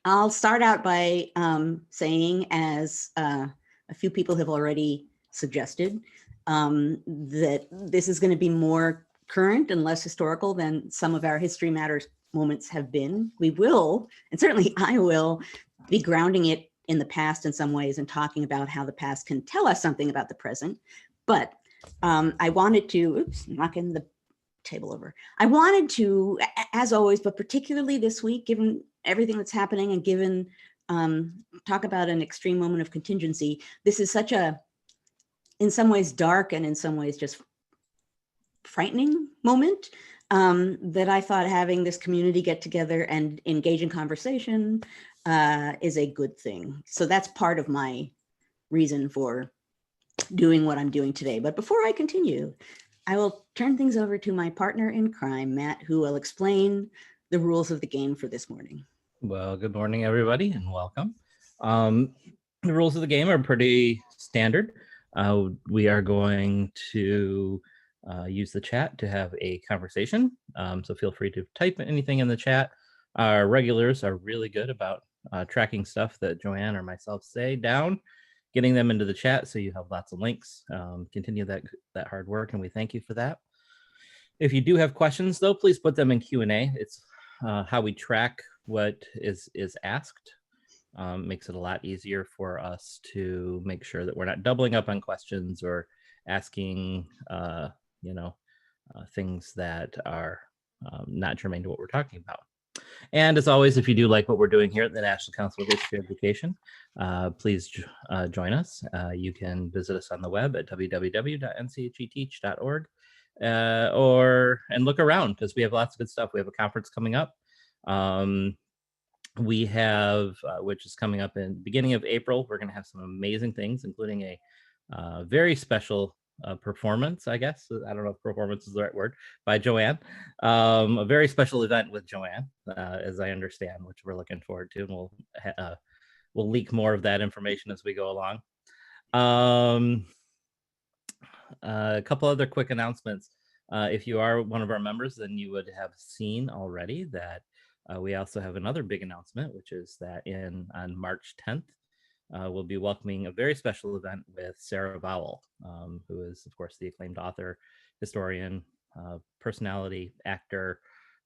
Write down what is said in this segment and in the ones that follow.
I'll start out by saying, as a few people have already suggested, that this is going to be more current and less historical than some of our History Matters moments have been. We will, and certainly I will, be grounding it in the past in some ways and talking about how the past can tell us something about the present. But I wanted to, oops, knocking the table over. I wanted to, as always, but particularly this week, given everything that's happening and given talk about an extreme moment of contingency, this is such a, in some ways dark and in some ways just frightening moment that I thought having this community get together and engage in conversation is a good thing. So that's part of my reason for doing what I'm doing today. But before I continue, I will turn things over to my partner in crime, Matt, who will explain the rules of the game for this morning. Well, good morning, everybody, and welcome. The rules of the game are pretty standard. We are going to use the chat to have a conversation. So feel free to type anything in the chat. Our regulars are really good about tracking stuff that Joanne or myself say down, getting them into the chat, so you have lots of links. Continue that hard work, and we thank you for that. If you do have questions, though, please put them in Q&A. It's how we track what is asked. Makes it a lot easier for us to make sure that we're not doubling up on questions or asking, things that are not germane to what we're talking about. And as always, if you do like what we're doing here at the National Council of History Education, please join us. You can visit us on the web at www.ncheteach.org and look around, because we have lots of good stuff. We have a conference coming up. We have, which is coming up in the beginning of April. We're going to have some amazing things, including a very special performance, I guess. I don't know if performance is the right word, by Joanne. A very special event with Joanne, as I understand, which we're looking forward to. And we'll leak more of that information as we go along. A couple other quick announcements. If you are one of our members, then you would have seen already that we also have another big announcement, which is that on March 10th, we'll be welcoming a very special event with Sarah Vowell, who is, of course, the acclaimed author, historian, personality, actor,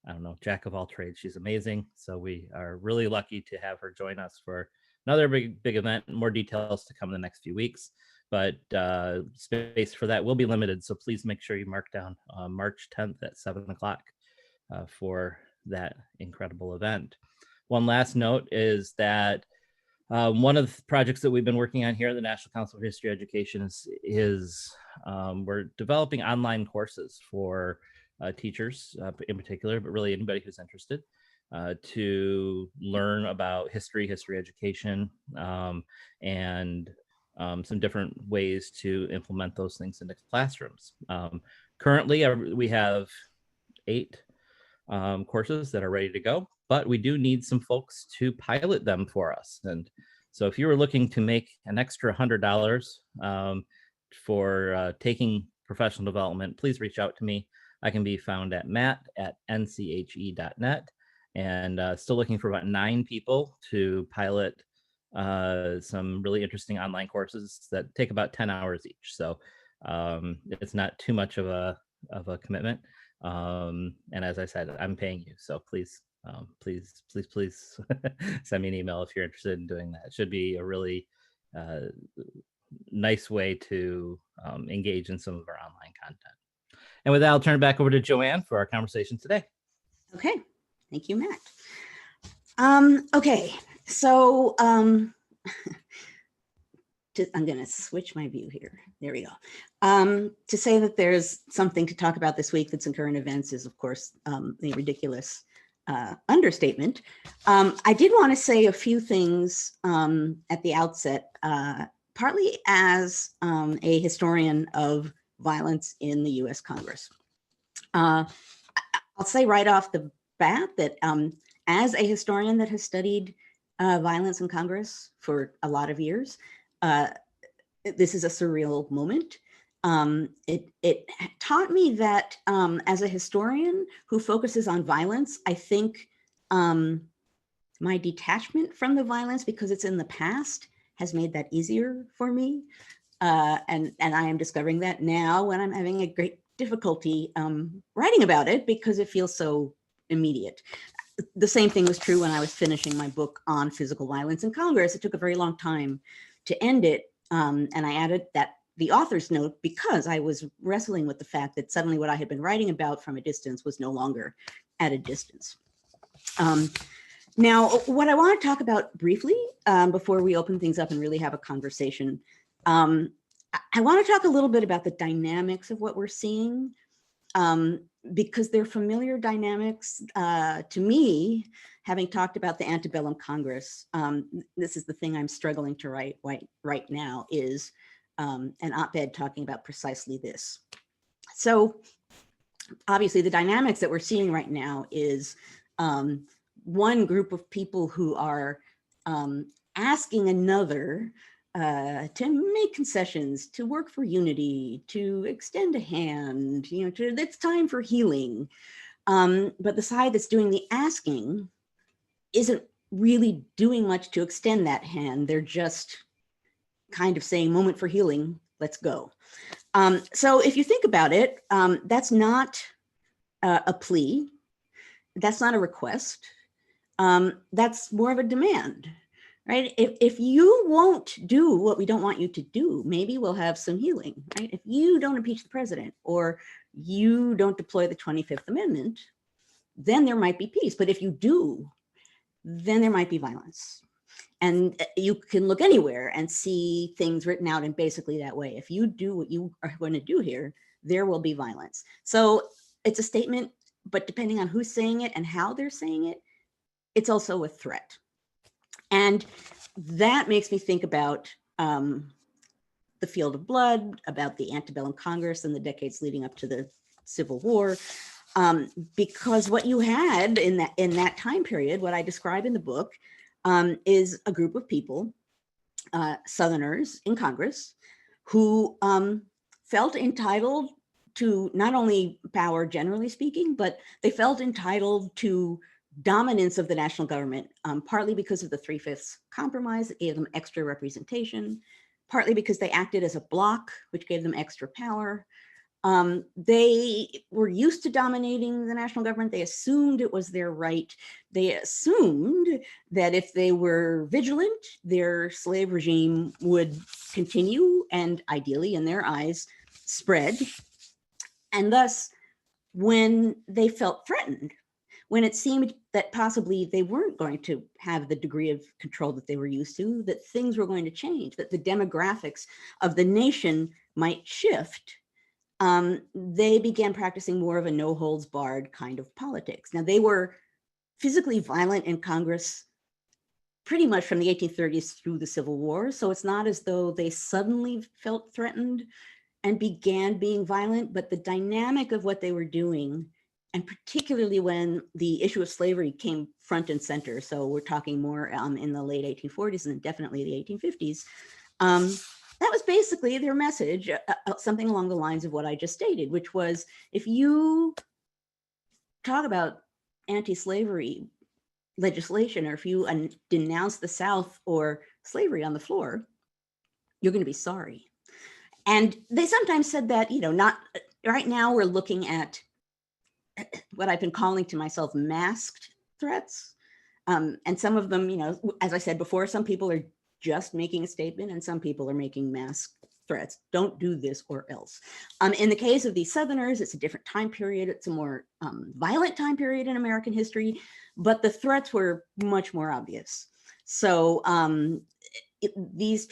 I don't know, jack of all trades. She's amazing. So we are really lucky to have her join us for another big event. More details to come in the next few weeks, but space for that will be limited. So please make sure you mark down March 10th at 7 o'clock for that incredible event. One last note is that one of the projects that we've been working on here at the National Council of History Education is we're developing online courses for teachers in particular, but really anybody who's interested to learn about history education, and some different ways to implement those things into classrooms. Currently, we have 8 courses that are ready to go, but we do need some folks to pilot them for us. And so if you were looking to make an extra $100 for taking professional development, please reach out to me. I can be found at matt@nche.net, and still looking for about 9 people to pilot some really interesting online courses that take about 10 hours each. So it's not too much of a commitment. And as I said, I'm paying you, so please send me an email if you're interested in doing that. It should be a really nice way to engage in some of our online content. And with that, I'll turn it back over to Joanne for our conversation today. Okay, thank you, Matt. Okay, so I'm going to switch my view here. There we go. To say that there's something to talk about this week that's in current events is, of course, a ridiculous understatement. I did want to say a few things at the outset, partly as a historian of violence in the US Congress. I'll say right off the bat that as a historian that has studied violence in Congress for a lot of years, this is a surreal moment. It taught me that as a historian who focuses on violence, I think my detachment from the violence, because it's in the past, has made that easier for me. And I am discovering that now when I'm having a great difficulty writing about it because it feels so immediate. The same thing was true when I was finishing my book on physical violence in Congress. It took a very long time to end it. And I added that the author's note because I was wrestling with the fact that suddenly what I had been writing about from a distance was no longer at a distance. Now, what I want to talk about briefly before we open things up and really have a conversation, I want to talk a little bit about the dynamics of what we're seeing, because they're familiar dynamics to me, having talked about the antebellum Congress. This is the thing I'm struggling to write right now, is an op-ed talking about precisely this. So obviously the dynamics that we're seeing right now is one group of people who are asking another to make concessions, to work for unity, to extend a hand, it's time for healing. But the side that's doing the asking isn't really doing much to extend that hand. They're just kind of saying, moment for healing, let's go. So if you think about it, that's not a plea. That's not a request. That's more of a demand, right? If you won't do what we don't want you to do, maybe we'll have some healing, right? If you don't impeach the president or you don't deploy the 25th Amendment, then there might be peace. But if you do, then there might be violence. And you can look anywhere and see things written out in basically that way. If you do what you are going to do here, there will be violence. So it's a statement, but depending on who's saying it and how they're saying it, it's also a threat. And that makes me think about the field of blood, about the antebellum Congress and the decades leading up to the Civil War. Because what you had in that time period, what I describe in the book, is a group of people, Southerners in Congress, who felt entitled to not only power, generally speaking, but they felt entitled to dominance of the national government, partly because of the 3/5 compromise that gave them extra representation, partly because they acted as a bloc, which gave them extra power. They were used to dominating the national government. They assumed it was their right. They assumed that if they were vigilant, their slave regime would continue and ideally, in their eyes, spread. And thus, when they felt threatened, when it seemed that possibly they weren't going to have the degree of control that they were used to, that things were going to change, that the demographics of the nation might shift, they began practicing more of a no holds barred kind of politics. Now, they were physically violent in Congress pretty much from the 1830s through the Civil War. So it's not as though they suddenly felt threatened and began being violent, but the dynamic of what they were doing, and particularly when the issue of slavery came front and center, so we're talking more in the late 1840s and definitely the 1850s, that was basically their message, something along the lines of what I just stated, which was, if you talk about anti-slavery legislation, or if you denounce the South or slavery on the floor, you're going to be sorry. And they sometimes said that, not right now we're looking at what I've been calling to myself masked threats. And some of them, as I said before, some people are just making a statement and some people are making masked threats. Don't do this or else. In the case of these Southerners, it's a different time period. It's a more violent time period in American history, but the threats were much more obvious. So these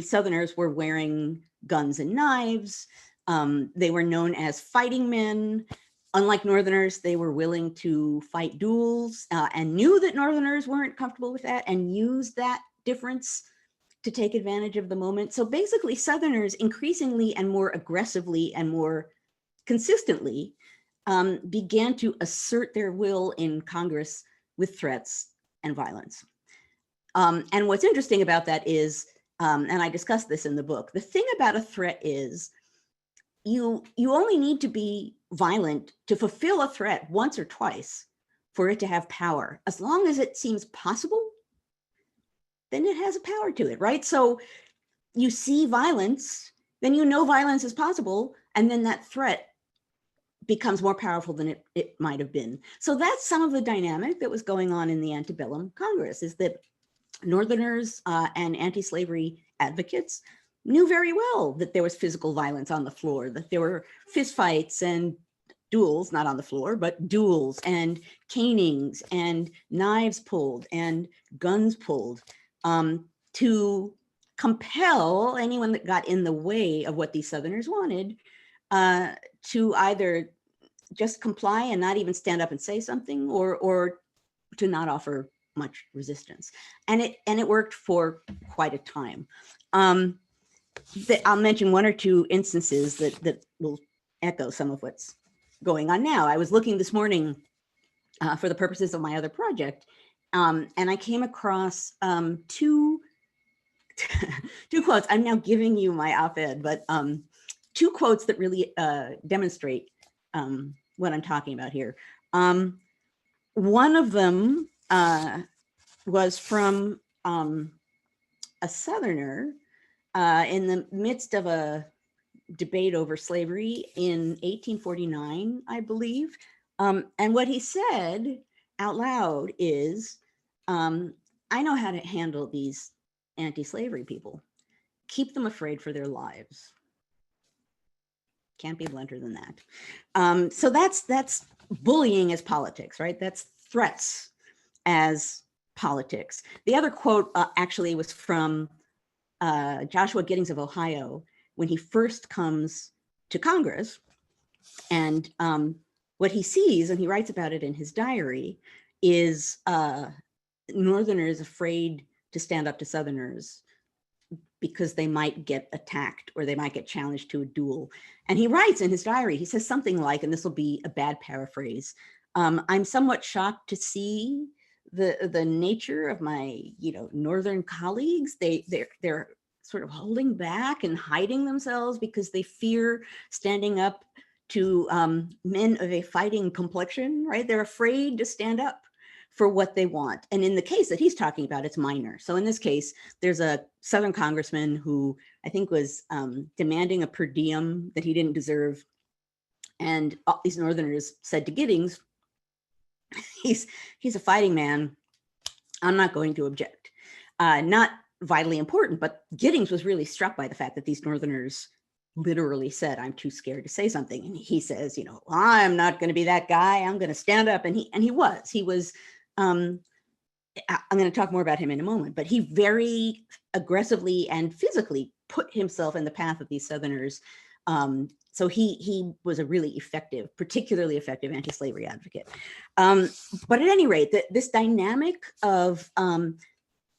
Southerners were wearing guns and knives. They were known as fighting men. Unlike Northerners, they were willing to fight duels and knew that Northerners weren't comfortable with that and used that difference to take advantage of the moment. So basically, Southerners increasingly and more aggressively and more consistently began to assert their will in Congress with threats and violence. And what's interesting about that is, and I discussed this in the book, the thing about a threat is you only need to be violent to fulfill a threat once or twice for it to have power. As long as it seems possible, then it has a power to it, right? So you see violence, then you know violence is possible, and then that threat becomes more powerful than it might have been. So that's some of the dynamic that was going on in the antebellum Congress, is that Northerners and anti-slavery advocates knew very well that there was physical violence on the floor, that there were fistfights and duels, not on the floor, but duels and canings and knives pulled and guns pulled to compel anyone that got in the way of what these Southerners wanted to either just comply and not even stand up and say something, or to not offer much resistance. And it worked for quite a time. I'll mention one or two instances that will echo some of what's going on now. I was looking this morning for the purposes of my other project, and I came across two quotes. I'm now giving you my op-ed, but two quotes that really demonstrate what I'm talking about here. One of them was from a Southerner in the midst of a debate over slavery in 1849, I believe. And what he said out loud is, I know how to handle these anti-slavery people. Keep them afraid for their lives. Can't be blunter than that. So that's bullying as politics, right? That's threats as politics. The other quote actually was from Joshua Giddings of Ohio when he first comes to Congress. And what he sees, and he writes about it in his diary, is Northerners afraid to stand up to Southerners because they might get attacked or they might get challenged to a duel. And he writes in his diary, he says something like, and this will be a bad paraphrase, I'm somewhat shocked to see the nature of my Northern colleagues. They're sort of holding back and hiding themselves because they fear standing up to men of a fighting complexion, right? They're afraid to stand up for what they want. And in the case that he's talking about, it's minor. So in this case, there's a Southern congressman who I think was demanding a per diem that he didn't deserve. And all these Northerners said to Giddings, he's a fighting man. I'm not going to object. Not vitally important, but Giddings was really struck by the fact that these Northerners literally said, I'm too scared to say something. And he says, I'm not going to be that guy. I'm going to stand up. And he was, I'm going to talk more about him in a moment, but he very aggressively and physically put himself in the path of these Southerners. So he was a really effective, particularly effective anti-slavery advocate. But at any rate, this dynamic of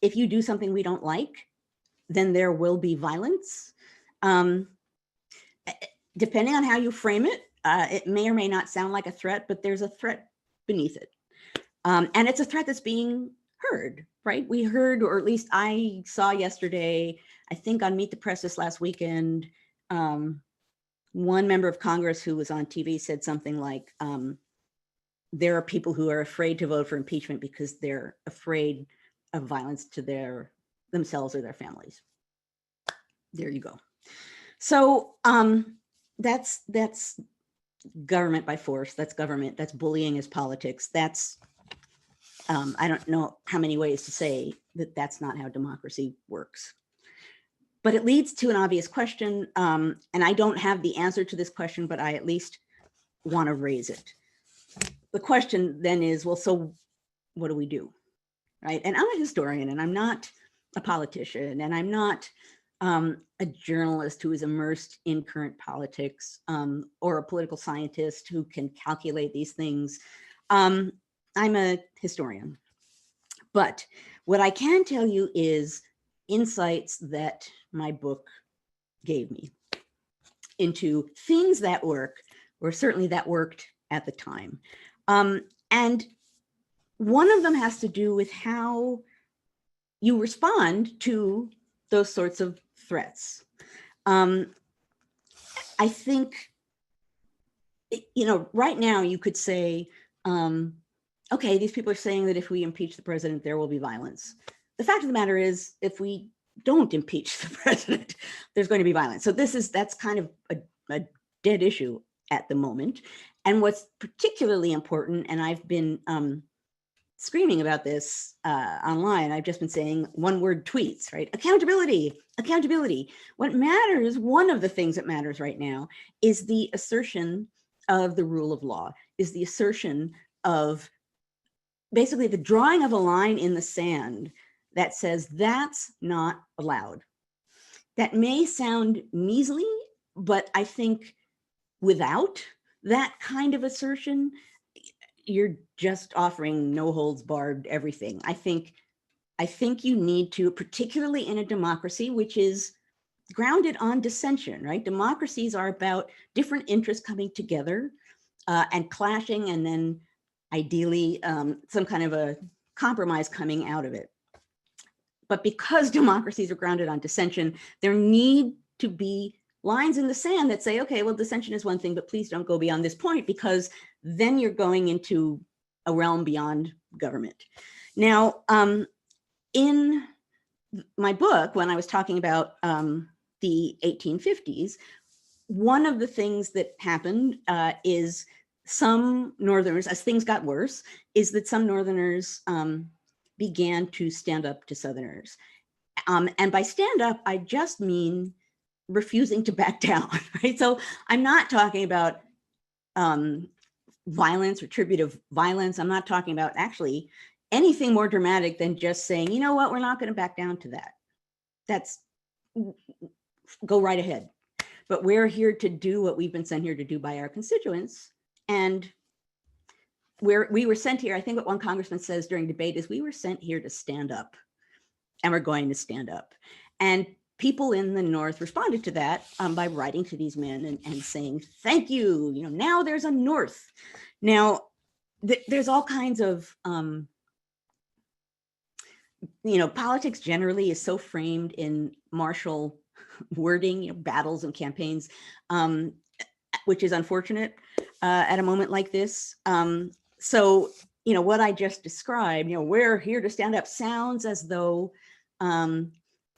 if you do something we don't like, then there will be violence. Depending on how you frame it, it may or may not sound like a threat, but there's a threat beneath it. And it's a threat that's being heard, right? We heard, or at least I saw yesterday, I think on Meet the Press this last weekend, one member of Congress who was on TV said something like, there are people who are afraid to vote for impeachment because they're afraid of violence to themselves or their families. There you go. So that's government by force. That's government. That's bullying as politics. That's I don't know how many ways to say that that's not how democracy works. But it leads to an obvious question, and I don't have the answer to this question, but I at least want to raise it. The question then is, well, so what do we do, right? And I'm a historian, and I'm not a politician, and I'm not a journalist who is immersed in current politics, or a political scientist who can calculate these things. I'm a historian. But what I can tell you is insights that my book gave me into things that work, or certainly that worked at the time. And one of them has to do with how you respond to those sorts of threats. I think, right now you could say, okay, these people are saying that if we impeach the president, there will be violence. The fact of the matter is, if we don't impeach the president, there's going to be violence. So that's kind of a dead issue at the moment. And what's particularly important, and I've been screaming about this online, I've just been saying one-word tweets, right? Accountability, accountability. What matters, one of the things that matters right now is the assertion of the rule of law, is the assertion of basically the drawing of a line in the sand that says that's not allowed. That may sound measly, but I think without that kind of assertion, you're just offering no holds barred everything. I think you need to, particularly in a democracy, which is grounded on dissension, right? Democracies are about different interests coming together and clashing, and then ideally some kind of a compromise coming out of it. But because democracies are grounded on dissension, there need to be lines in the sand that say, okay, well, dissension is one thing, but please don't go beyond this point, because then you're going into a realm beyond government. Now, in my book, when I was talking about the 1850s, one of the things that happened is some Northerners, as things got worse, is that some Northerners began to stand up to Southerners. And by stand up, I just mean refusing to back down, right? So I'm not talking about violence, retributive violence. I'm not talking about actually anything more dramatic than just saying, you know what, we're not going to back down to that. That's, go right ahead. But we're here to do what we've been sent here to do by our constituents. And we were sent here, I think what one congressman says during debate is, we were sent here to stand up, and we're going to stand up. And people in the North responded to that by writing to these men and saying, thank you, you know, now there's a North. Now, there's all kinds of, you know, politics generally is so framed in martial wording, you know, battles and campaigns, which is unfortunate at a moment like this. So, you know, what I just described, you know, we're here to stand up, sounds as though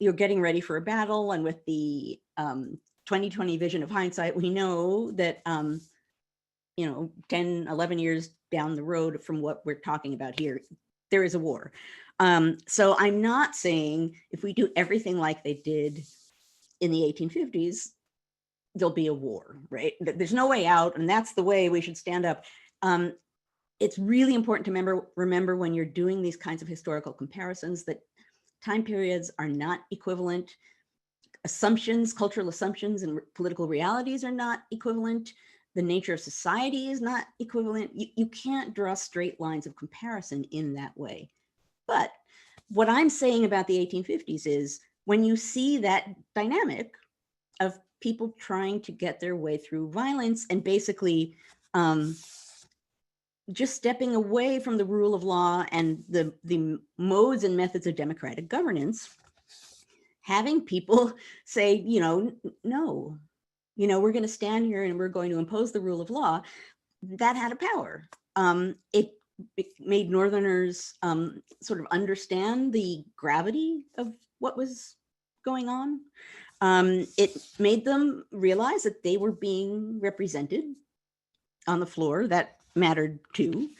you're getting ready for a battle. And with the 2020 vision of hindsight, we know that, you know, 10, 11 years down the road from what we're talking about here, there is a war. So I'm not saying if we do everything like they did in the 1850s, there'll be a war, right? There's no way out, and that's the way we should stand up. It's really important to remember when you're doing these kinds of historical comparisons that time periods are not equivalent. Assumptions, cultural assumptions and political realities are not equivalent. The nature of society is not equivalent. You can't draw straight lines of comparison in that way. But what I'm saying about the 1850s is, when you see that dynamic of people trying to get their way through violence and basically just stepping away from the rule of law and the modes and methods of democratic governance, having people say, you know, no, you know, we're going to stand here and we're going to impose the rule of law, that had a power. It made Northerners sort of understand the gravity of what was going on. It made them realize that they were being represented on the floor. That mattered too.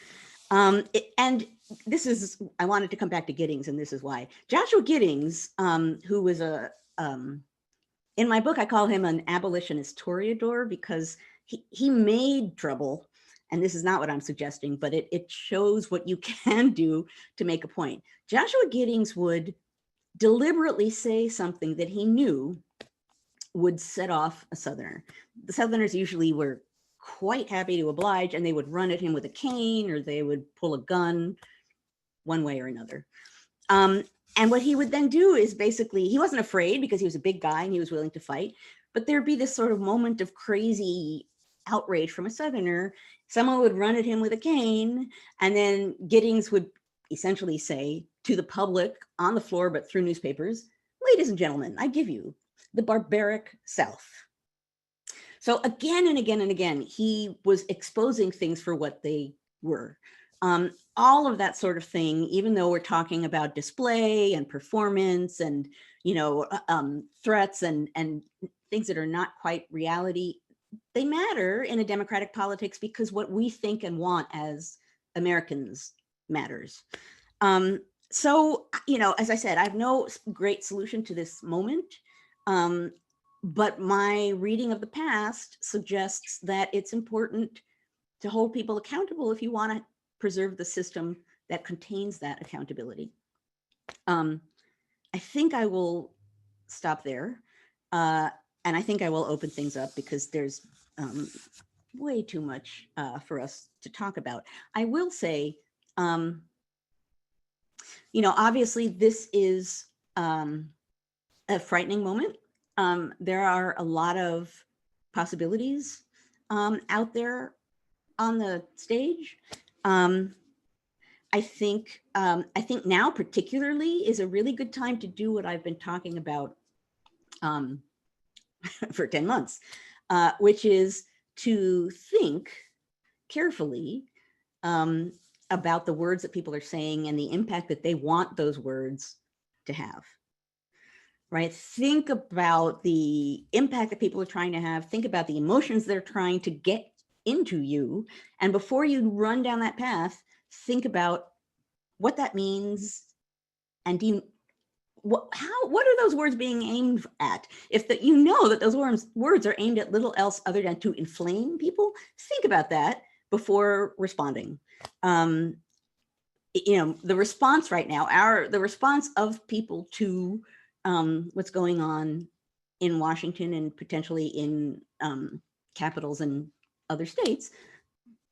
And this is, I wanted to come back to Giddings, and this is why. Joshua Giddings, who was in my book, I call him an abolitionist toreador, because he made trouble. And this is not what I'm suggesting, but it shows what you can do to make a point. Joshua Giddings would deliberately say something that he knew would set off a Southerner. The Southerners usually were quite happy to oblige, and they would run at him with a cane, or they would pull a gun, one way or another. And what he would then do is basically, he wasn't afraid because he was a big guy and he was willing to fight, but there'd be this sort of moment of crazy outrage from a Southerner. Someone would run at him with a cane, and then Giddings would essentially say to the public on the floor, but through newspapers, ladies and gentlemen, I give you the barbaric South. So again and again and again, he was exposing things for what they were. all of that sort of thing, even though we're talking about display and performance and, threats and things that are not quite reality, they matter in a democratic politics because what we think and want as Americans matters. So, as I said, I have no great solution to this moment. But my reading of the past suggests that it's important to hold people accountable if you want to preserve the system that contains that accountability. I think I will stop there. And I think I will open things up because there's way too much for us to talk about. I will say, obviously this is a frightening moment. There are a lot of possibilities out there on the stage. I think now particularly is a really good time to do what I've been talking about for 10 months, which is to think carefully about the words that people are saying and the impact that they want those words to have. Right? Think about the impact that people are trying to have. Think about the emotions they're trying to get into you. And before you run down that path, think about what that means. And what are those words being aimed at? If you know that those words are aimed at little else other than to inflame people, think about that before responding. The response right now, the response of people to what's going on in Washington and potentially in capitals and other states,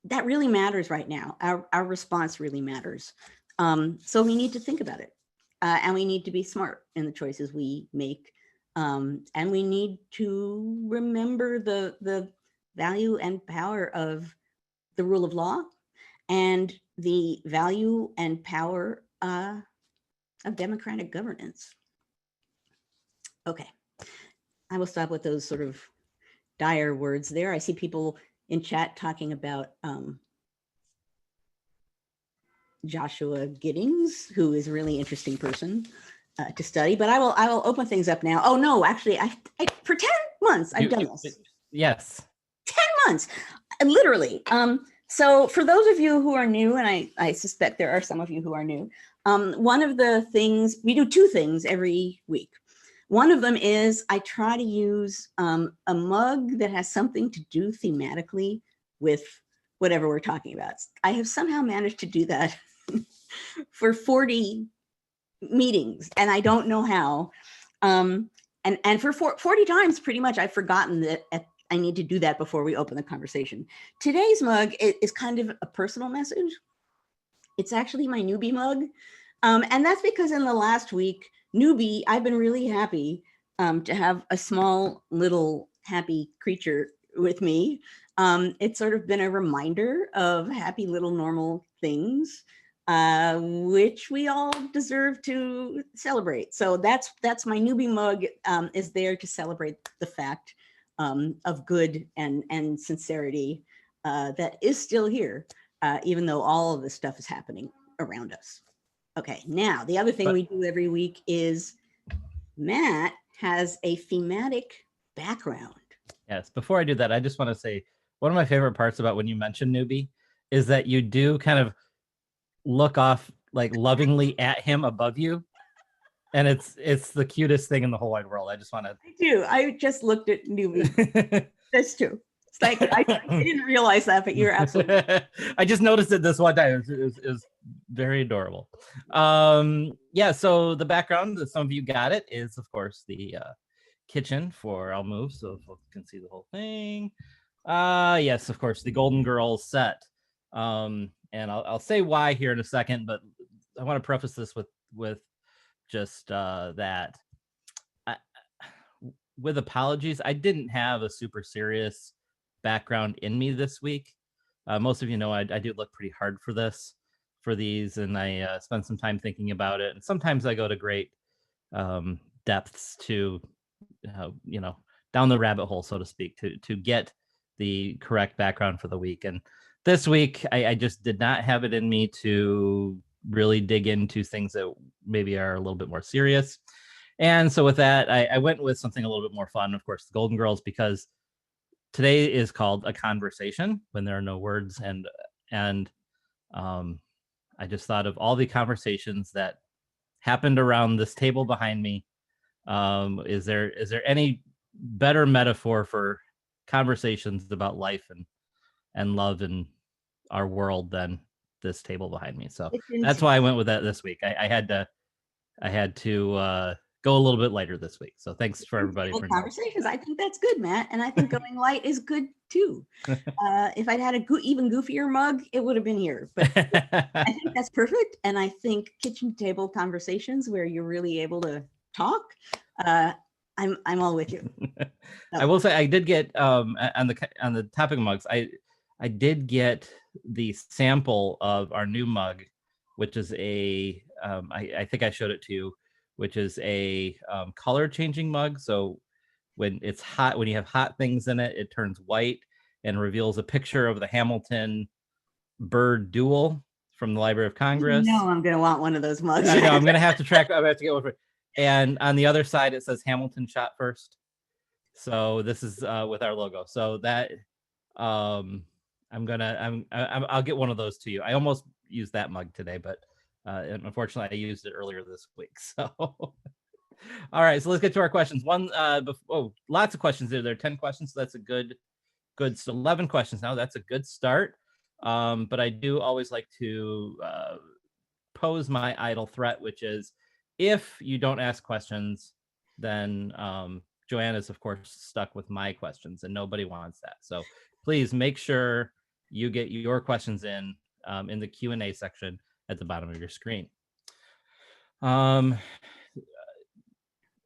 that really matters right now. Our response really matters. So we need to think about it. And we need to be smart in the choices we make. And we need to remember the value and power of the rule of law and the value and power of democratic governance. Okay, I will stop with those sort of dire words there. I see people in chat talking about Joshua Giddings, who is a really interesting person to study, but I will open things up now. Oh no, actually, I for 10 months I've done this. Yes. 10 months, literally. So for those of you who are new, and I suspect there are some of you who are new, one of the things, we do two things every week. One of them is I try to use a mug that has something to do thematically with whatever we're talking about. I have somehow managed to do that for 40 meetings, and I don't know how. And for 40 times, pretty much, I've forgotten that I need to do that before we open the conversation. Today's mug is kind of a personal message. It's actually my newbie mug. And that's because in the last week, newbie, I've been really happy to have a small little happy creature with me. It's sort of been a reminder of happy little normal things, which we all deserve to celebrate. So that's my newbie mug, is there to celebrate the fact of good and sincerity that is still here, even though all of this stuff is happening around us. Okay, now the other thing we do every week is Matt has a thematic background. Yes, before I do that, I just want to say one of my favorite parts about when you mention newbie is that you do kind of look off like lovingly at him above you. And it's the cutest thing in the whole wide world. I just want to. I do. I just looked at newbie. That's true. It's like I didn't realize that, but you're absolutely. I just noticed it this one time. It was very adorable. Yeah. So the background, some of you got it, is of course the kitchen for I'll move so folks can see the whole thing. Yes, of course, the Golden Girls set. And I'll say why here in a second, but I want to preface this with just that. With apologies, I didn't have a super serious background in me this week. Most of you know I do look pretty hard for these, and I spend some time thinking about it. And sometimes I go to great depths to, down the rabbit hole, so to speak, to get the correct background for the week. And this week, I just did not have it in me to really dig into things that maybe are a little bit more serious. And so with that, I went with something a little bit more fun, of course, the Golden Girls, because today is called A Conversation When There Are No Words. And I just thought of all the conversations that happened around this table behind me. Is there any better metaphor for conversations about life and love in our world than this table behind me? So that's why I went with that this week. I had to go a little bit lighter this week. So thanks for everybody for conversations. I think that's good, Matt, and I think going light is good too. If I'd had a even goofier mug, it would have been here. But I think that's perfect, and I think kitchen table conversations where you're really able to talk. I'm all with you. I will say I did get on the topic of mugs. I did get the sample of our new mug, which is a I think I showed it to you, which is a color changing mug. So when it's hot, when you have hot things in it, it turns white and reveals a picture of the Hamilton bird duel from the Library of Congress. No, I'm gonna want one of those mugs. I know I'm gonna have to track. I'm gonna have to get one for. And on the other side, it says Hamilton shot first. So this is with our logo. So that I'll get one of those to you. I almost used that mug today, but unfortunately I used it earlier this week. So all right, so let's get to our questions. Lots of questions there. There are 10 questions, so that's a good so 11 questions now. That's a good start. But I do always like to pose my idle threat, which is if you don't ask questions, then Joanne is of course stuck with my questions, and nobody wants that. So please make sure you get your questions in the Q&A section at the bottom of your screen.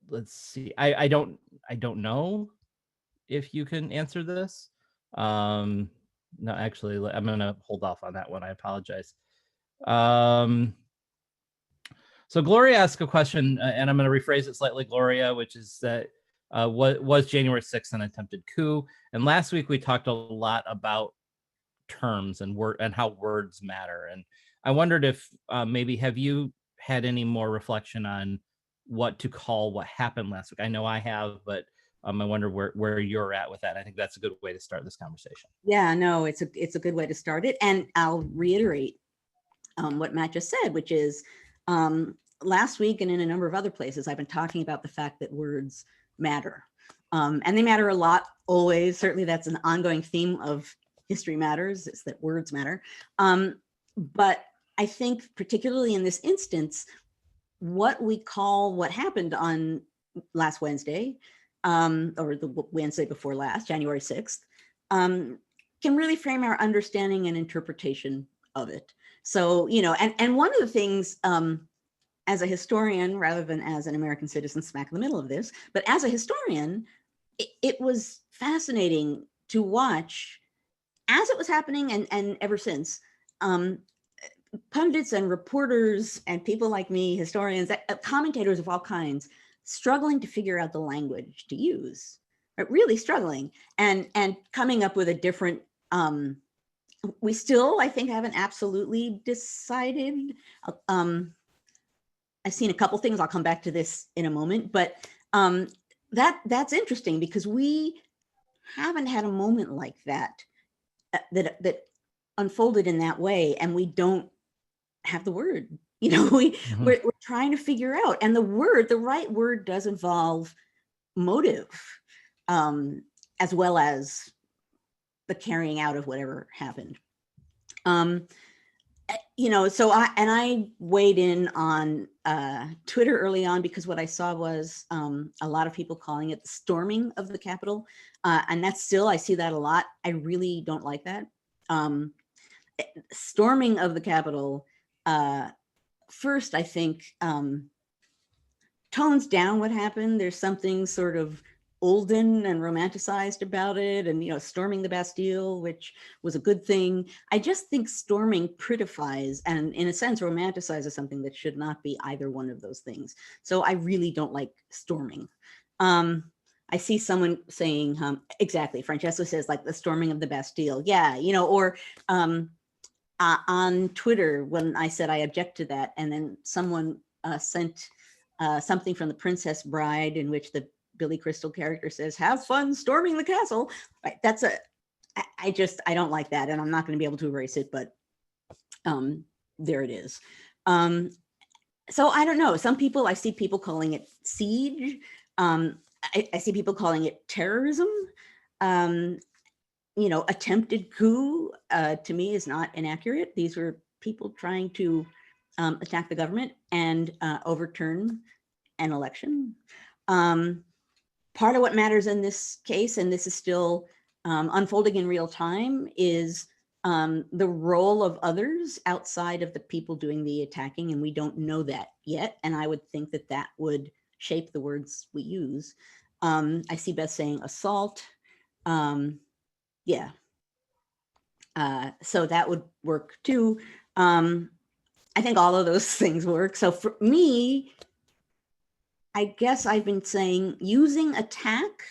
Let's see. I don't know if you can answer this. No, actually, I'm gonna hold off on that one. I apologize. So Gloria asked a question, and I'm going to rephrase it slightly, Gloria, which is that what was January 6th an attempted coup? And last week we talked a lot about terms and how words matter. And I wondered if maybe have you had any more reflection on what to call what happened last week? I know I have, but I wonder where you're at with that. I think that's a good way to start this conversation. Yeah, no, it's a good way to start it. And I'll reiterate what Matt just said, which is last week and in a number of other places, I've been talking about the fact that words matter. And they matter a lot, always. Certainly that's an ongoing theme of History Matters, is that words matter. But I think particularly in this instance, what we call what happened on last Wednesday, or the Wednesday before last, January 6th, can really frame our understanding and interpretation of it. So, and one of the things, as a historian, rather than as an American citizen smack in the middle of this, but as a historian, it was fascinating to watch as it was happening and ever since, pundits and reporters and people like me, historians, commentators of all kinds, struggling to figure out the language to use, right? Really struggling and coming up with a different, we still, I think, haven't absolutely decided. I've seen a couple things. I'll come back to this in a moment, but that's interesting because we haven't had a moment like that that unfolded in that way, and we don't have the word. We're trying to figure out, and the right word does involve motive, as well as the carrying out of whatever happened. So I weighed in on Twitter early on because what I saw was a lot of people calling it the storming of the Capitol. And that's still, I see that a lot. I really don't like that. Storming of the Capitol, first, I think, tones down what happened. There's something sort of olden and romanticized about it, and storming the Bastille, which was a good thing. I just think storming prettifies and in a sense romanticizes something that should not be either one of those things. So I really don't like storming. I see someone saying, exactly, Francesco says like the storming of the Bastille. Yeah, you know, or on Twitter, when I said I object to that, and then someone sent something from The Princess Bride in which the Billy Crystal character says, have fun storming the castle. Right? That's I don't like that, and I'm not going to be able to erase it, but there it is. So I don't know. Some people, I see people calling it siege. I see people calling it terrorism. You know, attempted coup to me is not inaccurate. These were people trying to attack the government and overturn an election. Part of what matters in this case, and this is still unfolding in real time, is the role of others outside of the people doing the attacking, and we don't know that yet. And I would think that that would shape the words we use. I see Beth saying assault. Yeah. So that would work too. I think all of those things work. So for me, I guess I've been saying using attack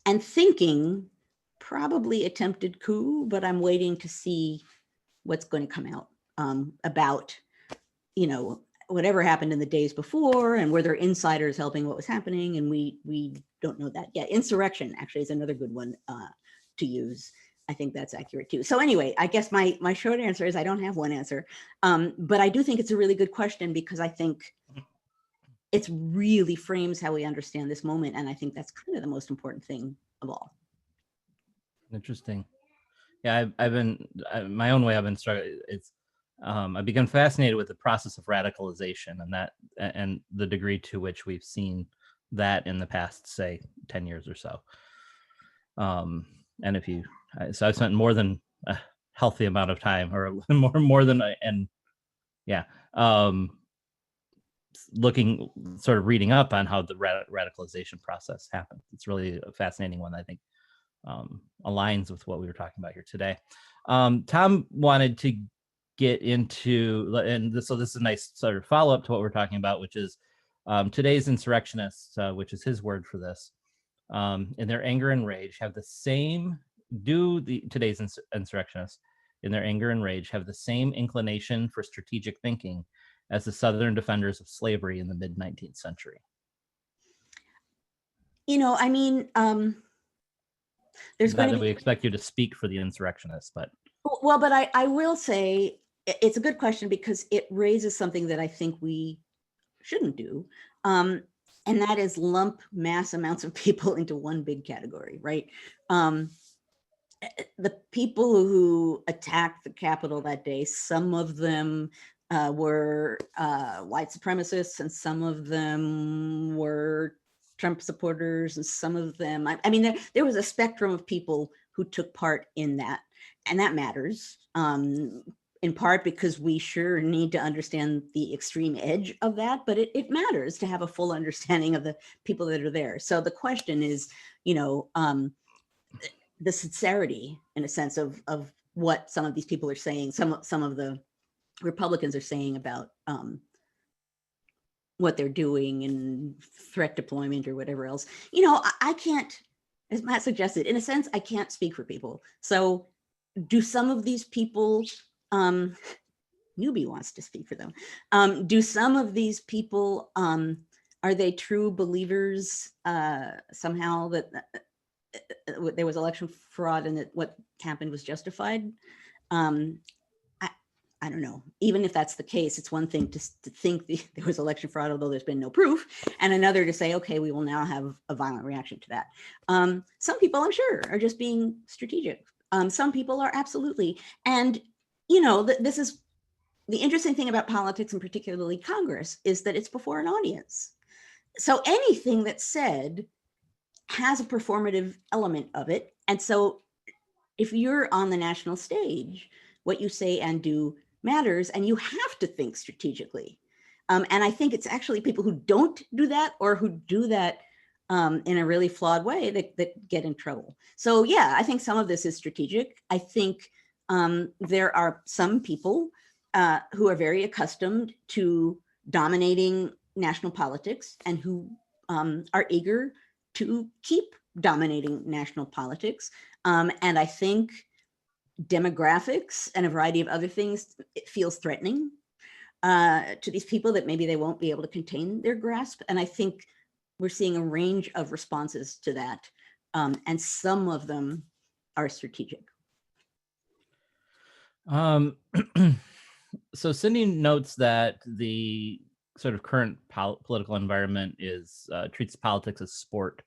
and thinking probably attempted coup, but I'm waiting to see what's going to come out about, you know, whatever happened in the days before, and were there insiders helping what was happening, and we don't know that yet. Insurrection actually is another good one to use. I think that's accurate too. So anyway, I guess my short answer is I don't have one answer, but I do think it's a really good question, because I think it really frames how we understand this moment, and I think that's kind of the most important thing of all. Interesting. Yeah, I've been my own way. I've been struggling. It's I've become fascinated with the process of radicalization and the degree to which we've seen that in the past, say, 10 years or so. And if you, so I've spent more than a healthy amount of time, or more than, and yeah, looking, sort of reading up on how the radicalization process happens. It's really a fascinating one, I think. Aligns with what we were talking about here today. Tom wanted to get into, and so this is a nice sort of follow-up to what we're talking about, which is today's insurrectionists, which is his word for this, in their anger and rage have the same, today's insurrectionists in their anger and rage have the same inclination for strategic thinking as the Southern defenders of slavery in the mid-19th century? You know, I mean, there's Not going that to we be, expect you to speak for the insurrectionists, but well, but I will say it's a good question, because it raises something that I think we shouldn't do. And that is lump mass amounts of people into one big category, right? The people who attacked the Capitol that day, some of them were white supremacists, and some of them were Trump supporters, and some of them, I mean, there was a spectrum of people who took part in that, and that matters. In part because we sure need to understand the extreme edge of that, but it matters to have a full understanding of the people that are there. So the question is, you know, the sincerity, in a sense, of what some of these people are saying, some of the Republicans are saying about what they're doing and threat deployment or whatever else. You know, I can't, as Matt suggested, in a sense, I can't speak for people. So do some of these people, Newbie wants to speak for them. Do some of these people, are they true believers somehow that there was election fraud and that what happened was justified? I don't know. Even if that's the case, it's one thing to think there was election fraud, although there's been no proof, and another to say, okay, we will now have a violent reaction to that. Some people, I'm sure, are just being strategic. Some people are absolutely. And, you know, this is the interesting thing about politics, and particularly Congress, is that it's before an audience. So anything that's said has a performative element of it. And so if you're on the national stage, what you say and do matters, and you have to think strategically. And I think it's actually people who don't do that, or who do that in a really flawed way, that get in trouble. So yeah, I think some of this is strategic. I think there are some people who are very accustomed to dominating national politics, and who are eager to keep dominating national politics. And I think demographics and a variety of other things, it feels threatening to these people that maybe they won't be able to contain their grasp. And I think we're seeing a range of responses to that. And some of them are strategic. So Cindy notes that the sort of current political environment is treats politics as sport,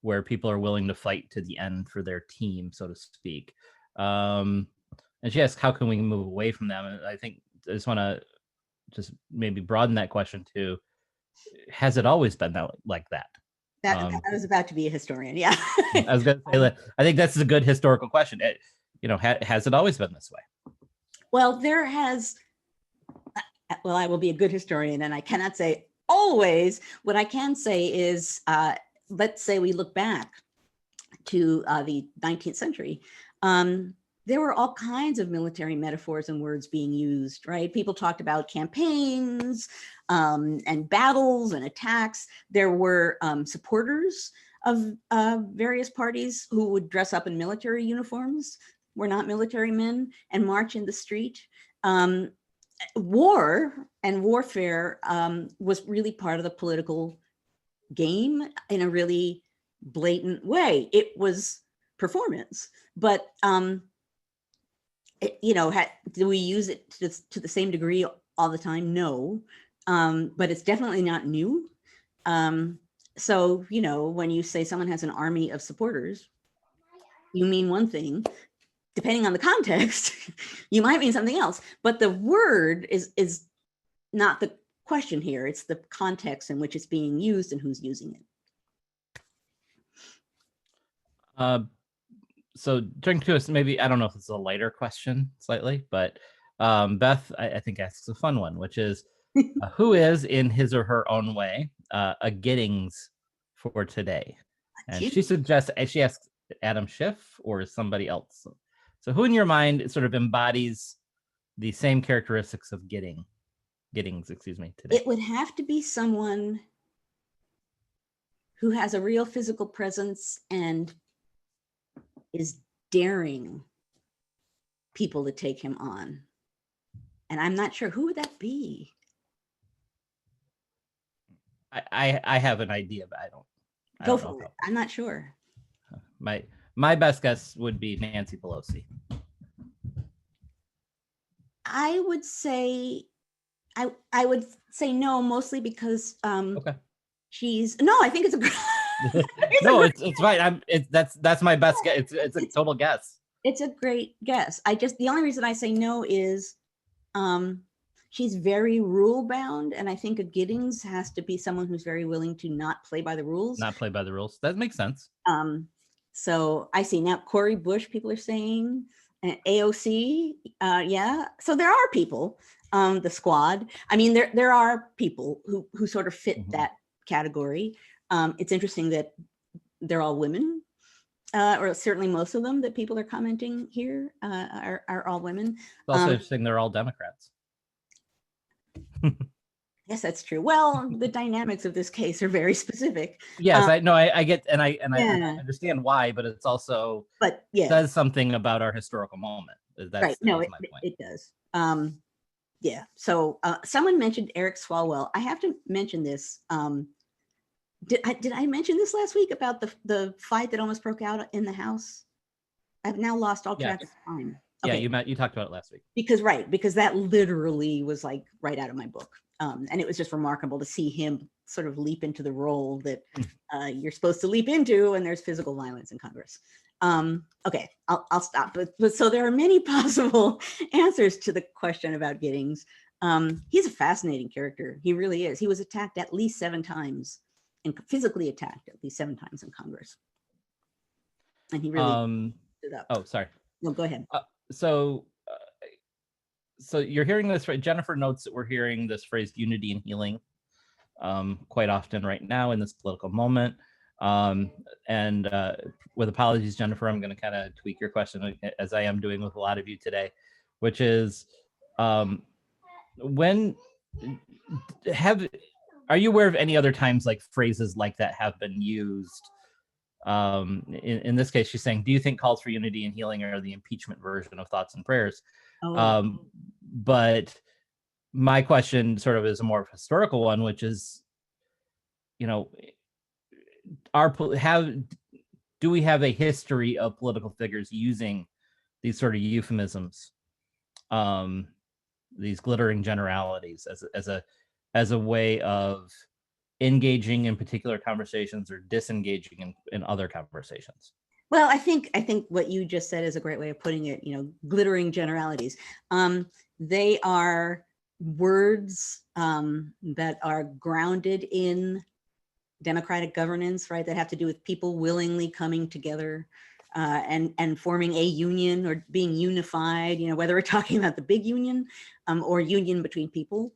where people are willing to fight to the end for their team, so to speak. And she asks, how can we move away from them? And I think I just want to just maybe broaden that question to, has it always been like that? That I was about to be a historian. Yeah. I was going to say that. I think that's a good historical question. Has it always been this way? Well, there has. Well, I will be a good historian, and I cannot say always. What I can say is, let's say we look back to the 19th century. There were all kinds of military metaphors and words being used, right? People talked about campaigns and battles and attacks. There were supporters of various parties who would dress up in military uniforms, were not military men, and march in the street. War and warfare was really part of the political game in a really blatant way. It was performance, but do we use it to the same degree all the time? No, but it's definitely not new. So, when you say someone has an army of supporters, you mean one thing. Depending on the context, you might mean something else. But the word is not the question here. It's the context in which it's being used and who's using it. So turning to us, maybe, I don't know if it's a lighter question slightly, but Beth, I think asks a fun one, which is, who is, in his or her own way, a Giddings for today? And she asks Adam Schiff or somebody else. So who in your mind sort of embodies the same characteristics of Giddings, today? It would have to be someone who has a real physical presence and is daring people to take him on. And I'm not sure, who would that be? I have an idea, but I don't Go for it. I'm not sure. My best guess would be Nancy Pelosi. I would say no, mostly because okay. I think it's a it's fine. That's my best guess. It's a total guess. It's a great guess. The only reason I say no is she's very rule bound, and I think a Giddings has to be someone who's very willing to not play by the rules. Not play by the rules. That makes sense. So I see now Cori Bush, people are saying, AOC, yeah. So there are people, the squad. I mean, there are people who sort of fit that category. It's interesting that they're all women, or certainly most of them that people are commenting here are all women. It's also interesting they're all Democrats. Yes, that's true. Well, the dynamics of this case are very specific. Yes, I get, and I understand why, but it's also, says something about our historical moment. That's my point. It does. Yeah. So someone mentioned Eric Swalwell. I have to mention this. Did I mention this last week about the fight that almost broke out in the House? I've now lost all track of time. Okay. Yeah, you talked about it last week. Because that literally was like right out of my book. And it was just remarkable to see him sort of leap into the role that you're supposed to leap into when there's physical violence in Congress. Okay, I'll stop. But so there are many possible answers to the question about Giddings. He's a fascinating character. He really is. He was attacked at least 7 times, and physically attacked at least 7 times in Congress. And he really stood up. Oh, sorry. No, go ahead. So you're hearing this, right? Jennifer notes that we're hearing this phrase unity and healing quite often right now in this political moment. And with apologies, Jennifer, I'm going to kind of tweak your question, as I am doing with a lot of you today, which is are you aware of any other times like phrases like that have been used? In this case, she's saying, do you think calls for unity and healing are the impeachment version of thoughts and prayers? Oh, But my question sort of is a more historical one, which is, you know, do we have a history of political figures using these sort of euphemisms, these glittering generalities as a way of engaging in particular conversations or disengaging in other conversations? well, I think what you just said is a great way of putting it. Glittering generalities. They are words that are grounded in democratic governance, right? That have to do with people willingly coming together and forming a union or being unified. Whether we're talking about the big union or union between people.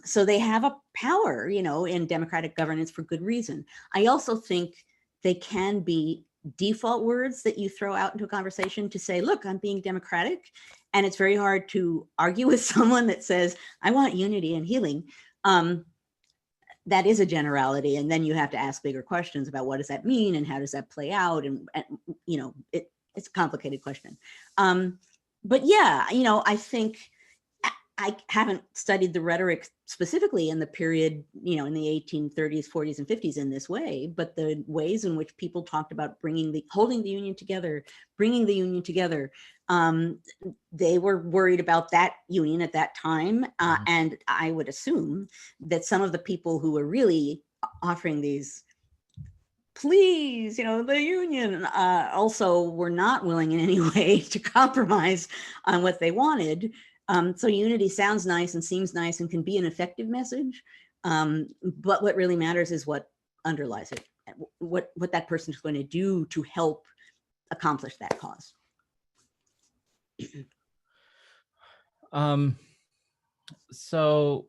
So they have a power, in democratic governance for good reason. I also think they can be default words that you throw out into a conversation to say, look, I'm being democratic. And it's very hard to argue with someone that says, I want unity and healing. That is a generality. And then you have to ask bigger questions about what does that mean and how does that play out? And it's a complicated question. But yeah, I think I haven't studied the rhetoric specifically in the period, in the 1830s, 40s, and 50s in this way, but the ways in which people talked about holding the union together, bringing the union together, they were worried about that union at that time. And I would assume that some of the people who were really offering these, please, the union, also were not willing in any way to compromise on what they wanted. So unity sounds nice and seems nice and can be an effective message. But what really matters is what underlies it, what that person is going to do to help accomplish that cause. So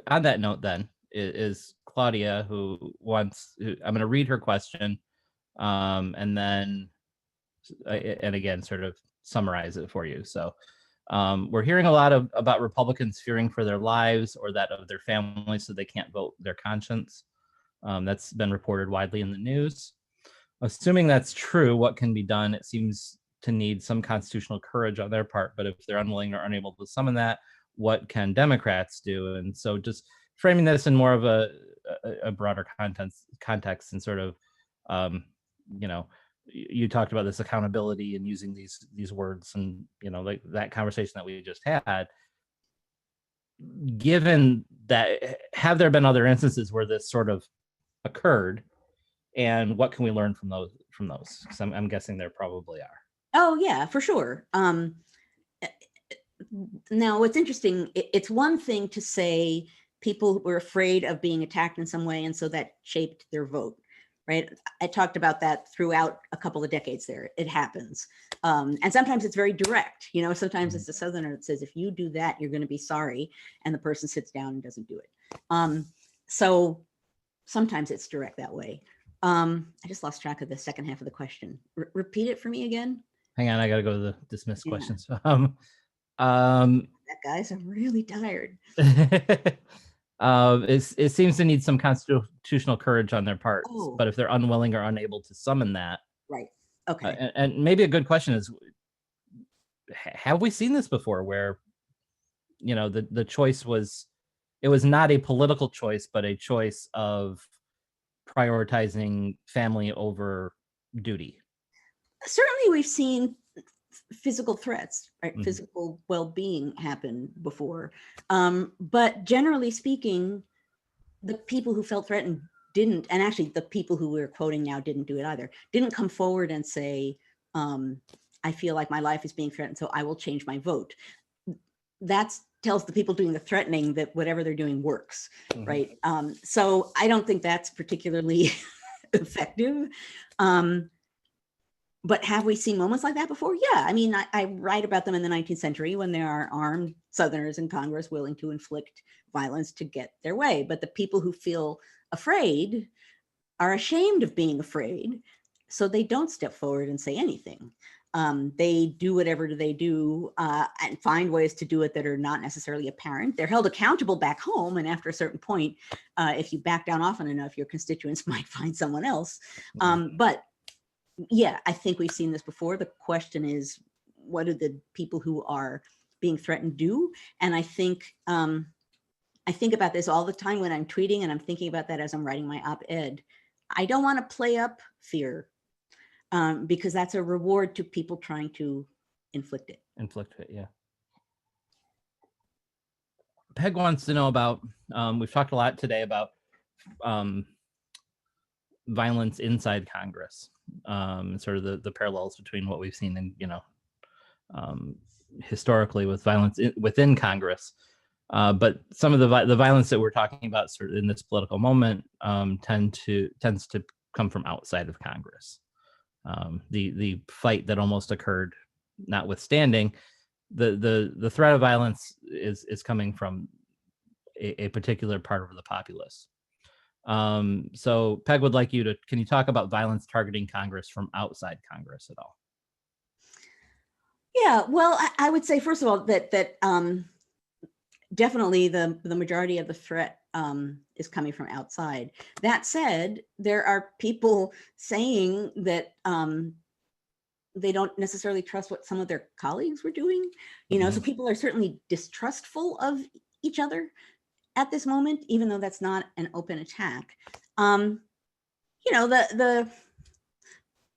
on that note, then, is Claudia, I'm going to read her question, and then, and again, sort of summarize it for you. So we're hearing a lot about Republicans fearing for their lives or that of their families so they can't vote their conscience. That's been reported widely in the news. Assuming that's true, what can be done? It seems to need some constitutional courage on their part, but if they're unwilling or unable to summon that, what can Democrats do? And so just framing this in more of a broader context and sort of, you talked about this accountability and using these words and, like that conversation that we just had. Given that, have there been other instances where this sort of occurred, and what can we learn from those? Because I'm guessing there probably are. Oh yeah, for sure. Now, what's interesting, it's one thing to say people were afraid of being attacked in some way, and so that shaped their vote, right? I talked about that throughout a couple of decades there. It happens. And sometimes it's very direct. Sometimes it's a Southerner that says, if you do that, you're going to be sorry. And the person sits down and doesn't do it. So sometimes it's direct that way. I just lost track of the second half of the question. Repeat it for me again. Hang on, I got to go to the dismissed questions. That guys, I'm really tired. It seems to need some constitutional courage on their part, but if they're unwilling or unable to summon that, right? Okay. And maybe a good question is, have we seen this before, where the choice was, it was not a political choice, but a choice of prioritizing family over duty? Certainly, we've seen physical threats, right? Mm-hmm. Physical well-being happen before. But generally speaking, the people who felt threatened didn't, and actually the people who we're quoting now didn't do it either, didn't come forward and say, I feel like my life is being threatened, so I will change my vote. That tells the people doing the threatening that whatever they're doing works, mm-hmm. right? So I don't think that's particularly effective. But have we seen moments like that before? Yeah. I mean, I write about them in the 19th century when there are armed Southerners in Congress willing to inflict violence to get their way. But the people who feel afraid are ashamed of being afraid, so they don't step forward and say anything. They do whatever they do and find ways to do it that are not necessarily apparent. They're held accountable back home. And after a certain point, if you back down often enough, your constituents might find someone else. But yeah, I think we've seen this before. The question is, what do the people who are being threatened do? And I think about this all the time when I'm tweeting, and I'm thinking about that as I'm writing my op-ed. I don't want to play up fear because that's a reward to people trying to inflict it. Yeah. Peg wants to know about, we've talked a lot today about violence inside Congress, sort of the parallels between what we've seen in, historically with violence within Congress. But some of the violence that we're talking about sort of in this political moment tends to come from outside of Congress. The fight that almost occurred, notwithstanding, the threat of violence is coming from a particular part of the populace. So Peg would like can you talk about violence targeting Congress from outside Congress at all? Yeah, well, I would say, first of all, that definitely the majority of the threat is coming from outside. That said, there are people saying that they don't necessarily trust what some of their colleagues were doing, so people are certainly distrustful of each other at this moment, even though that's not an open attack.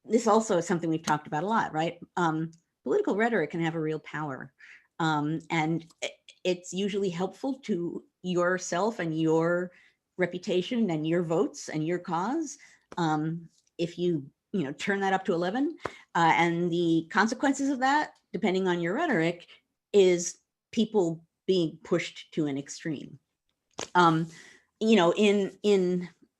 This also is something we've talked about a lot, right? Political rhetoric can have a real power. And it's usually helpful to yourself and your reputation and your votes and your cause. If you turn that up to 11, and the consequences of that, depending on your rhetoric, is people being pushed to an extreme. In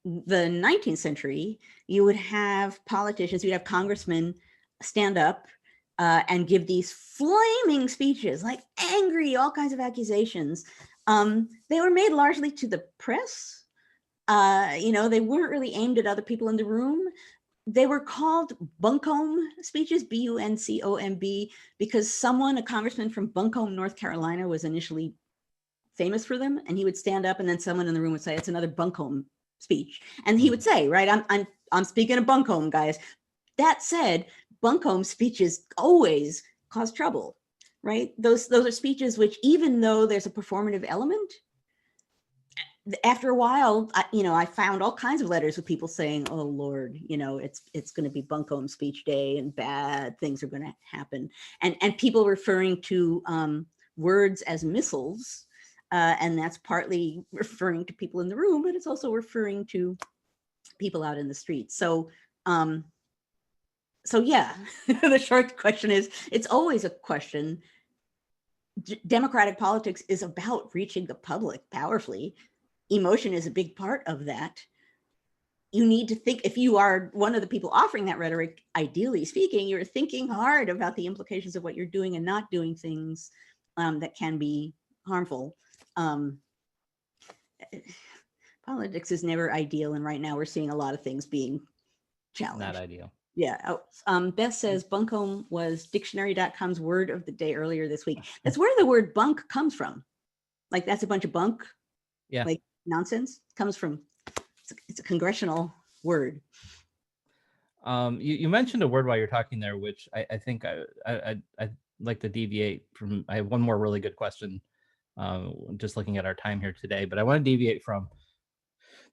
the 19th century, you would have politicians, you'd have congressmen stand up and give these flaming speeches, like angry, all kinds of accusations. They were made largely to the press. They weren't really aimed at other people in the room. They were called Buncombe speeches, Buncomb, because a congressman from Buncombe, North Carolina, was initially famous for them, and he would stand up, and then someone in the room would say, "It's another Buncombe speech," and he would say, "Right, I'm speaking of Buncombe, guys." That said, Buncombe speeches always cause trouble, right? Those are speeches which, even though there's a performative element, after a while, I found all kinds of letters with people saying, "Oh Lord, it's going to be Buncombe speech day, and bad things are going to happen," and people referring to words as missiles, and that's partly referring to people in the room, but it's also referring to people out in the streets. So yeah, the short question is, it's always a question. Democratic politics is about reaching the public powerfully. Emotion is a big part of that. You need to think, if you are one of the people offering that rhetoric, ideally speaking, you're thinking hard about the implications of what you're doing and not doing things that can be harmful. Politics is never ideal, and right now we're seeing a lot of things being challenged. Not ideal. Yeah. Beth says Buncombe was dictionary.com's word of the day earlier this week. That's where the word bunk comes from. Like, that's a bunch of bunk. Yeah. Like nonsense. Comes from, it's a congressional word. You mentioned a word while you're talking there, which I think I'd like to deviate from. I have one more really good question, just looking at our time here today, but I want to deviate from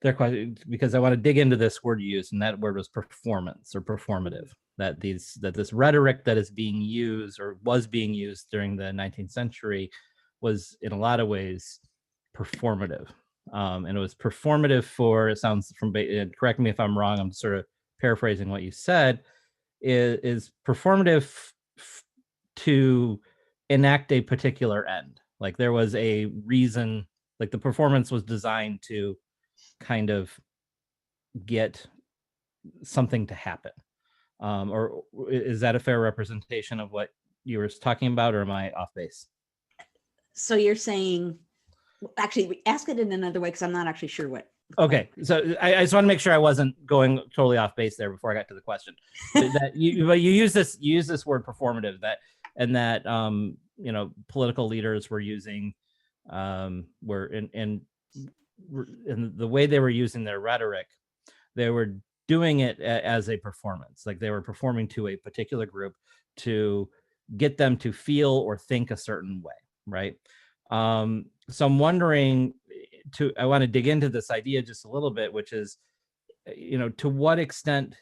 their question because I want to dig into this word you used, and that word was performance or performative. That this rhetoric that is being used or was being used during the 19th century was in a lot of ways performative, and it was performative for, it sounds from, correct me if I'm wrong, I'm sort of paraphrasing what you said, is performative to enact a particular end. Like, there was a reason, like the performance was designed to kind of get something to happen. Or is that a fair representation of what you were talking about, or am I off base? So you're saying, actually, ask it in another way, because I'm not actually sure what Okay, so I just want to make sure I wasn't going totally off base there before I got to the question. But you use this word performative, that political leaders were using were in the way they were using their rhetoric, they were doing it as a performance, like they were performing to a particular group to get them to feel or think a certain way, right? So I'm wondering, I want to dig into this idea just a little bit, which is, to what extent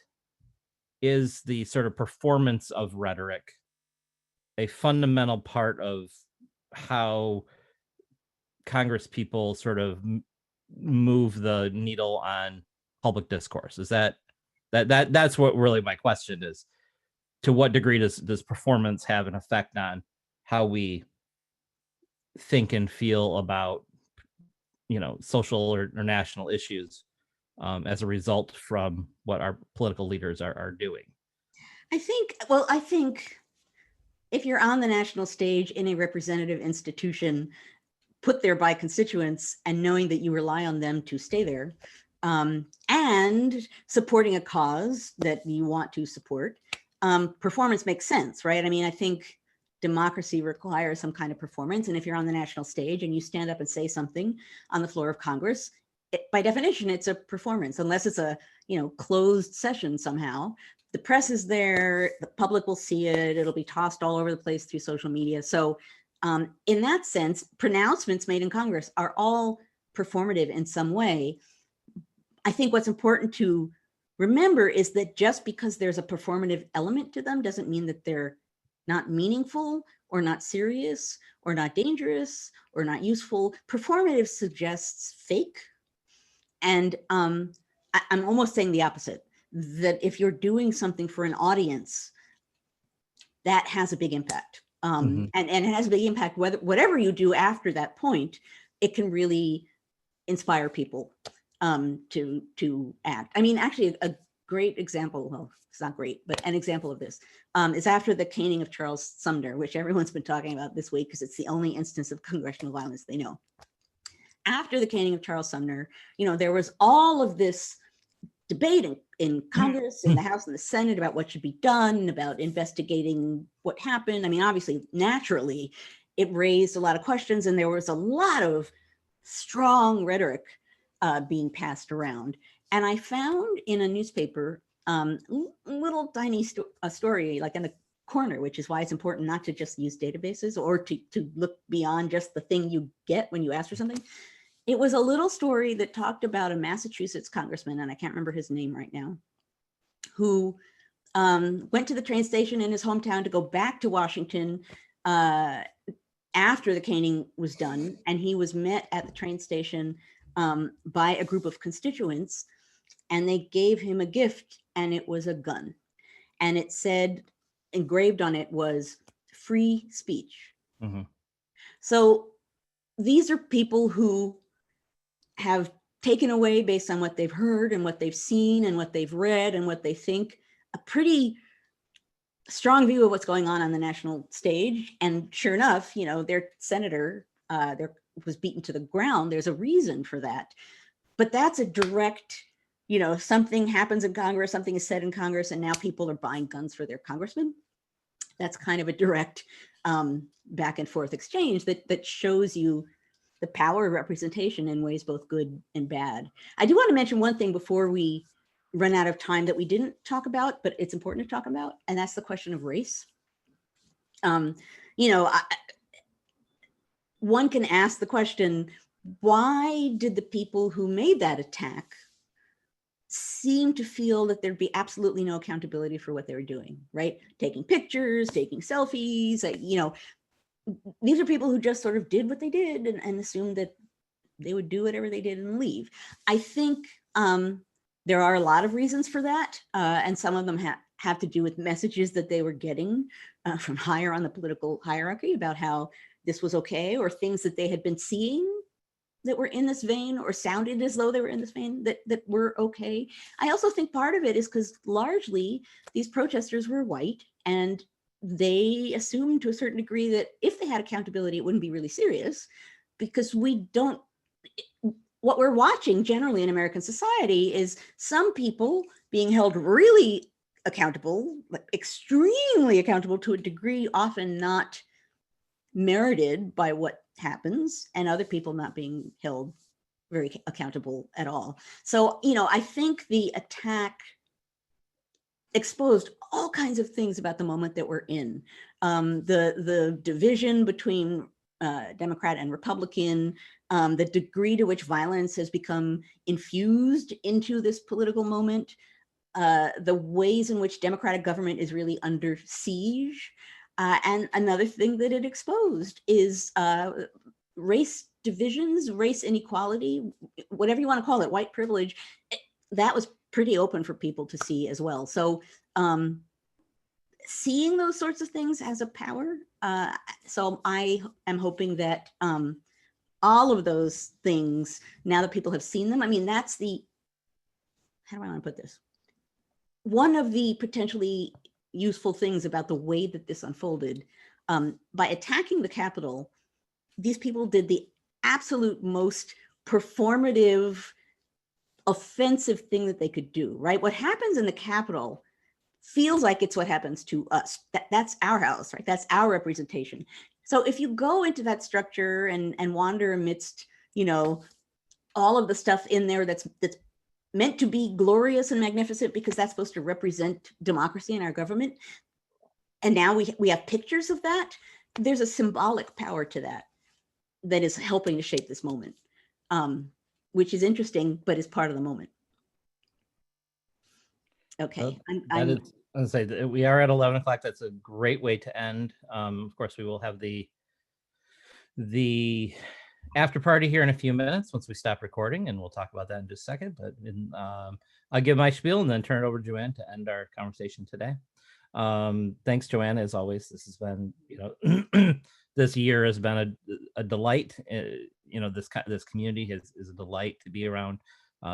is the sort of performance of rhetoric a fundamental part of how Congress people sort of move the needle on public discourse? Is that's what really my question is. To what degree does performance have an effect on how we think and feel about social or national issues as a result from what our political leaders are doing? I think if you're on the national stage in a representative institution put there by constituents and knowing that you rely on them to stay there, and supporting a cause that you want to support, performance makes sense, right? I mean, I think democracy requires some kind of performance. And if you're on the national stage and you stand up and say something on the floor of Congress, by definition, it's a performance, unless it's a closed session somehow. The press is there, the public will see it, it'll be tossed all over the place through social media. So in that sense, pronouncements made in Congress are all performative in some way. I think what's important to remember is that just because there's a performative element to them doesn't mean that they're not meaningful or not serious or not dangerous or not useful. Performative suggests fake. And I'm almost saying the opposite, that if you're doing something for an audience, that has a big impact. And it has a big impact, whatever you do after that point, it can really inspire people to act. I mean, actually, a great example, well, it's not great, but an example of this is after the caning of Charles Sumner, which everyone's been talking about this week because it's the only instance of congressional violence they know. After the caning of Charles Sumner, there was all of this debate in Congress, in the House and the Senate about what should be done, about investigating what happened. I mean, obviously, naturally, it raised a lot of questions, and there was a lot of strong rhetoric being passed around. And I found in a newspaper little tiny story, like in the corner, which is why it's important not to just use databases or to look beyond just the thing you get when you ask for something. It was a little story that talked about a Massachusetts congressman, and I can't remember his name right now, who went to the train station in his hometown to go back to Washington after the caning was done. And he was met at the train station by a group of constituents, and they gave him a gift, and it was a gun. And it said, engraved on it was free speech. So these are people who have taken away, based on what they've heard and what they've seen and what they've read and what they think, a pretty strong view of what's going on the national stage. And sure enough, their senator was beaten to the ground. There's a reason for that. But that's a direct, something happens in Congress, something is said in Congress, and now people are buying guns for their congressman. That's kind of a direct back and forth exchange that shows you the power of representation in ways both good and bad. I do want to mention one thing before we run out of time that we didn't talk about, but it's important to talk about, and that's the question of race. One can ask the question, why did the people who made that attack seem to feel that there'd be absolutely no accountability for what they were doing, right? Taking pictures, taking selfies, these are people who just sort of did what they did and assumed that they would do whatever they did and leave. I think there are a lot of reasons for that. And some of them have to do with messages that they were getting from higher on the political hierarchy about how this was okay, or things that they had been seeing that were in this vein or sounded as though they were in this vein that were okay. I also think part of it is because largely these protesters were white, and they assumed to a certain degree that if they had accountability, it wouldn't be really serious, because we don't, what we're watching generally in American society is some people being held really accountable, like extremely accountable to a degree often not merited by what happens, and other people not being held very accountable at all. So, I think the attack exposed all kinds of things about the moment that we're in. The division between Democrat and Republican, the degree to which violence has become infused into this political moment, the ways in which democratic government is really under siege. And another thing that it exposed is race divisions, race inequality, whatever you want to call it, white privilege. That was pretty open for people to see as well. So seeing those sorts of things has a power. So I am hoping that all of those things, now that people have seen them, I mean, that's the, how do I want to put this? One of the potentially useful things about the way that this unfolded, by attacking the Capitol, these people did the absolute most performative, offensive thing that they could do, right? What happens in the Capitol feels like it's what happens to us. That's our house, right? That's our representation. So if you go into that structure and wander amidst, all of the stuff in there that's meant to be glorious and magnificent because that's supposed to represent democracy in our government, and now we have pictures of that, there's a symbolic power to that is helping to shape this moment, which is interesting, but is part of the moment. Okay. I was going to say that we are at 11 o'clock. That's a great way to end. Of course, we will have the after party here in a few minutes once we stop recording, and we'll talk about that in just a second. But I'll give my spiel and then turn it over to Joanne to end our conversation today. Thanks, Joanne, as always. This has been, this year has been a delight. This community is a delight to be around.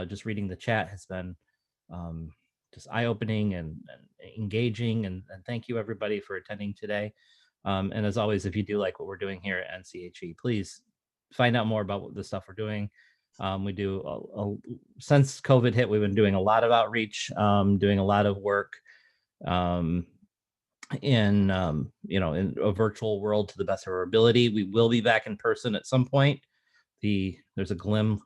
Just reading the chat has been just eye-opening and engaging, and thank you everybody for attending today. And as always, if you do like what we're doing here at NCHE, please find out more about the stuff we're doing. We do since COVID hit, we've been doing a lot of outreach, doing a lot of work in a virtual world to the best of our ability. We will be back in person at some point. There's a glimmer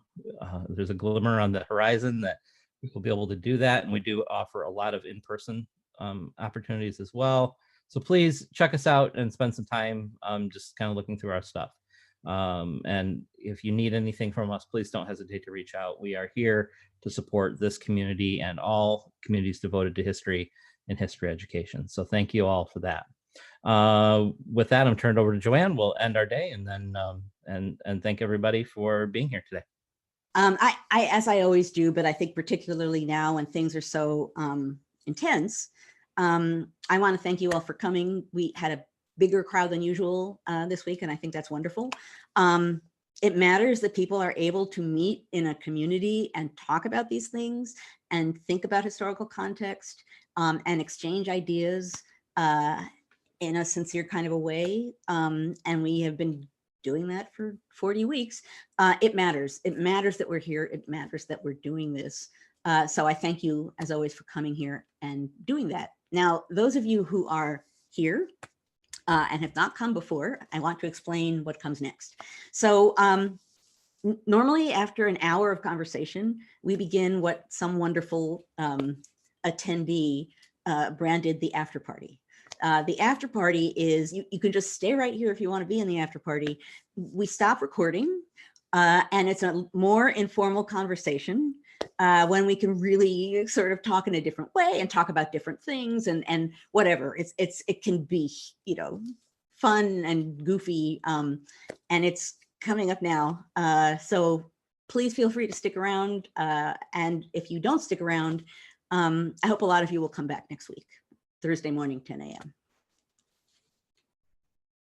on the horizon that we will be able to do that, and we do offer a lot of in-person opportunities as well. So please check us out and spend some time just kind of looking through our stuff. And if you need anything from us, please don't hesitate to reach out. We are here to support this community and all communities devoted to history and history education. So thank you all for that. With that, I'm turned over to Joanne. We'll end our day, and then and thank everybody for being here today. I as I always do, but I think particularly now when things are so intense, I want to thank you all for coming. We had a bigger crowd than usual this week, and I think that's wonderful. It matters that people are able to meet in a community and talk about these things and think about historical context and exchange ideas in a sincere kind of a way. And we have been doing that for 40 weeks. It matters. It matters that we're here. It matters that we're doing this. So I thank you, as always, for coming here and doing that. Now, those of you who are here and have not come before, I want to explain what comes next. So normally after an hour of conversation, we begin what some wonderful attendee branded the after party. The after party is, you can just stay right here if you want to be in the after party. We stop recording and it's a more informal conversation when we can really sort of talk in a different way and talk about different things and whatever. It can be, fun and goofy, and it's coming up now. So please feel free to stick around. And if you don't stick around, I hope a lot of you will come back next week, Thursday morning, 10 a.m.